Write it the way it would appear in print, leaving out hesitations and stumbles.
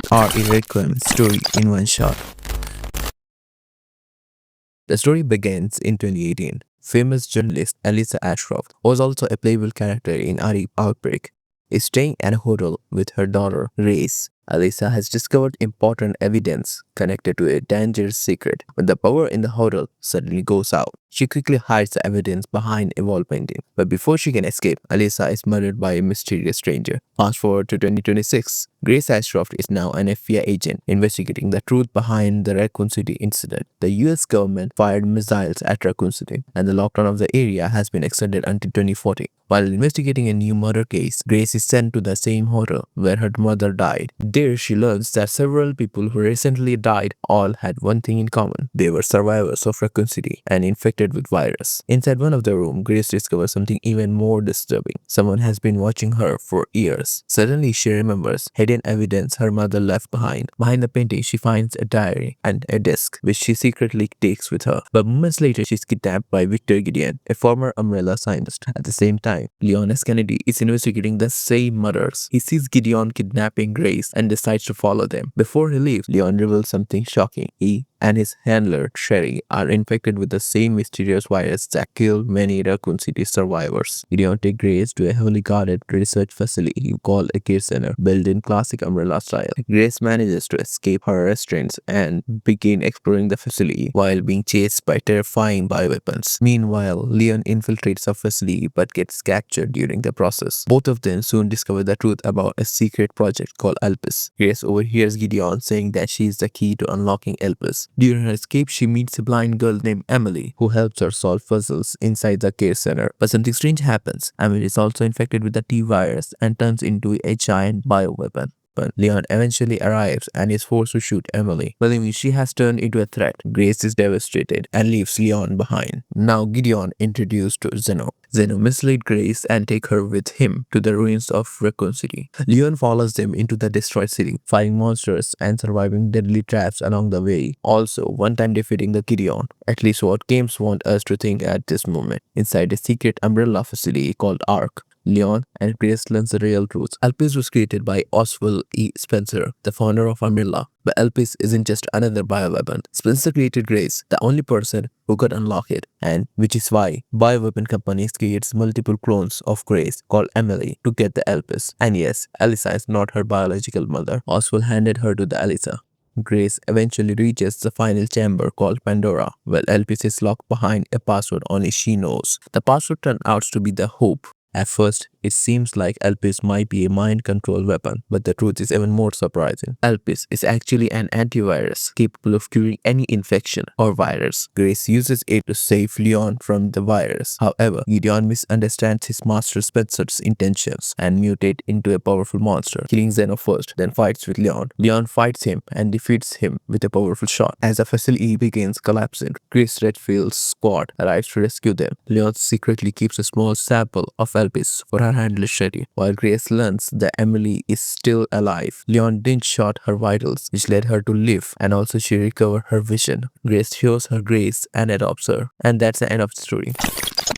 Our Evil Requiem story in one shot. The story begins in 2018. Famous journalist Alyssa Ashcroft, who was also a playable character in Ari Outbreak, is staying at a hotel with her daughter, Grace. Alyssa has discovered important evidence connected to a dangerous secret, but the power in the hotel suddenly goes out. She quickly hides the evidence behind a wall painting, but before she can escape, Alyssa is murdered by a mysterious stranger. Fast forward to 2026. Grace Ashcroft is now an FBI agent investigating the truth behind the Raccoon City incident. The US government fired missiles at Raccoon City, and the lockdown of the area has been extended until 2040. While investigating a new murder case, Grace is sent to the same hotel where her mother died. There, she learns that several people who recently died all had one thing in common. They were survivors of Raccoon City and infected with virus. Inside one of the rooms, Grace discovers something even more disturbing. Someone has been watching her for years. Suddenly, she remembers hidden evidence her mother left behind. Behind the painting, she finds a diary and a disc, which she secretly takes with her. But moments later, she's kidnapped by Victor Gideon, a former Umbrella scientist. At the same time, Leon S. Kennedy is investigating the same murders. He sees Gideon kidnapping Grace and decides to follow them. Before he leaves, Leon reveals something shocking. He and his handler, Sherry, are infected with the same mysterious virus that killed many Raccoon City survivors. Gideon takes Grace to a heavily guarded research facility called a care center, built in classic Umbrella style. Grace manages to escape her restraints and begin exploring the facility while being chased by terrifying bioweapons. Meanwhile, Leon infiltrates the facility but gets captured during the process. Both of them soon discover the truth about a secret project called elpis. Grace overhears Gideon saying that she is the key to unlocking elpis. During her escape, she meets a blind girl named Emily, who helps her solve puzzles inside the care center. But something strange happens. Emily is also infected with the T virus and turns into a giant bioweapon. But Leon eventually arrives and is forced to shoot Emily, believing she has turned into a threat. Grace is devastated and leaves Leon behind. Now Gideon introduced to Zeno. Zeno mislead Grace and take her with him to the ruins of Raccoon City. Leon follows them into the destroyed city, fighting monsters and surviving deadly traps along the way. Also, one time defeating the Gideon, at least what games want us to think at this moment, inside a secret Umbrella facility called Ark. Leon and Grace learns the real truth. Elpis was created by Oswell E. Spencer, the founder of Umbrella. But elpis isn't just another bioweapon. Spencer created Grace, the only person who could unlock it, and which is why bioweapon companies creates multiple clones of Grace called Emily to get the elpis. And yes, Alyssa is not her biological mother. Oswell handed her to the Alyssa. Grace eventually reaches the final chamber called Pandora, where elpis is locked behind a password only she knows. The password turned out to be the Hope. At first, it seems like elpis might be a mind control weapon, but the truth is even more surprising. Elpis is actually an antivirus capable of curing any infection or virus. Grace uses it to save Leon from the virus. However, Gideon misunderstands his master Spencer's intentions and mutates into a powerful monster, killing Zeno first, then fights with Leon. Leon fights him and defeats him with a powerful shot. As the facility begins collapsing, Grace Redfield's squad arrives to rescue them. Leon secretly keeps a small sample of elpis for her handler Sherry. While Grace learns that Emily is still alive, Leon didn't shot her vitals, which led her to live, and also she recovered her vision. Grace shows her Grace and adopts her, and that's the end of the story.